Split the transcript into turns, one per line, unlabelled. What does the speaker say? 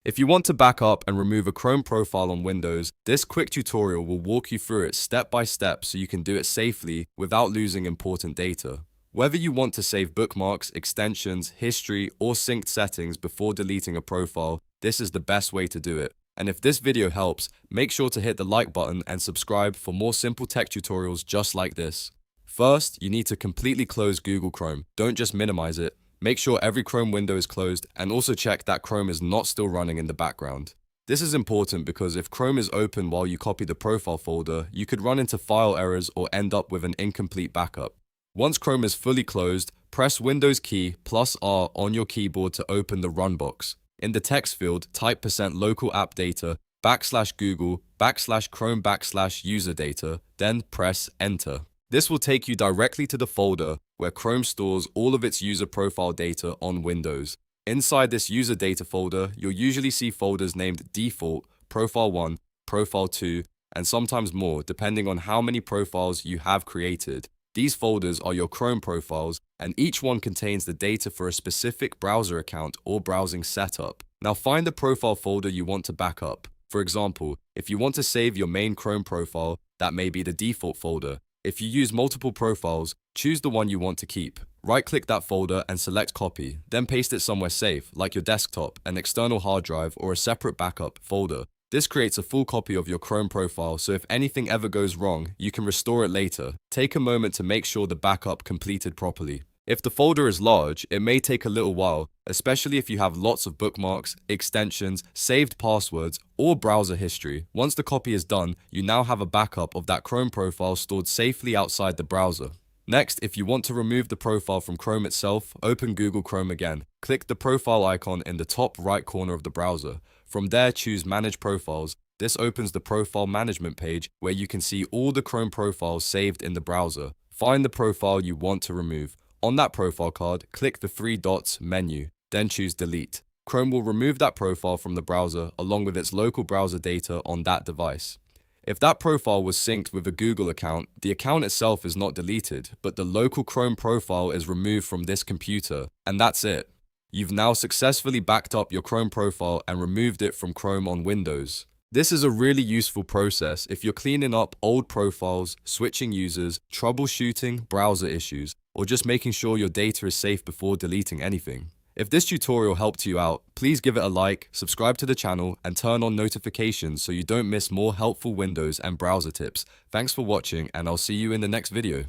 If you want to back up and remove a Chrome profile on Windows, this quick tutorial will walk you through it step by step so you can do it safely without losing important data. Whether you want to save bookmarks, extensions, history, or synced settings before deleting a profile, this is the best way to do it. And if this video helps, make sure to hit the like button and subscribe for more simple tech tutorials just like this. First, you need to completely close Google Chrome. Don't just minimize it. Make sure every Chrome window is closed and also check that Chrome is not still running in the background. This is important because if Chrome is open while you copy the profile folder, you could run into file errors or end up with an incomplete backup. Once Chrome is fully closed, press Windows key +R on your keyboard to open the Run box. In the text field, type %local app data /Google /Chrome /user data, then press Enter. This will take you directly to the folder where Chrome stores all of its user profile data on Windows. Inside this user data folder, you'll usually see folders named Default, Profile 1, Profile 2, and sometimes more depending on how many profiles you have created. These folders are your Chrome profiles, and each one contains the data for a specific browser account or browsing setup. Now find the profile folder you want to back up. For example, if you want to save your main Chrome profile, that may be the default folder. If you use multiple profiles, choose the one you want to keep. Right-click that folder and select Copy, then paste it somewhere safe, like your desktop, an external hard drive, or a separate backup folder. This creates a full copy of your Chrome profile, so if anything ever goes wrong, you can restore it later. Take a moment to make sure the backup completed properly. If the folder is large, it may take a little while, especially if you have lots of bookmarks, extensions, saved passwords, or browser history. Once the copy is done, you now have a backup of that Chrome profile stored safely outside the browser. Next, if you want to remove the profile from Chrome itself, open Google Chrome again. Click the profile icon in the top right corner of the browser. From there, choose Manage Profiles. This opens the profile management page where you can see all the Chrome profiles saved in the browser. Find the profile you want to remove. On that profile card, click the three dots menu, then choose Delete. Chrome will remove that profile from the browser along with its local browser data on that device. If that profile was synced with a Google account, the account itself is not deleted, but the local Chrome profile is removed from this computer, and that's it. You've now successfully backed up your Chrome profile and removed it from Chrome on Windows. This is a really useful process if you're cleaning up old profiles, switching users, troubleshooting browser issues, or just making sure your data is safe before deleting anything. If this tutorial helped you out, please give it a like, subscribe to the channel, and turn on notifications so you don't miss more helpful Windows and browser tips. Thanks for watching, and I'll see you in the next video.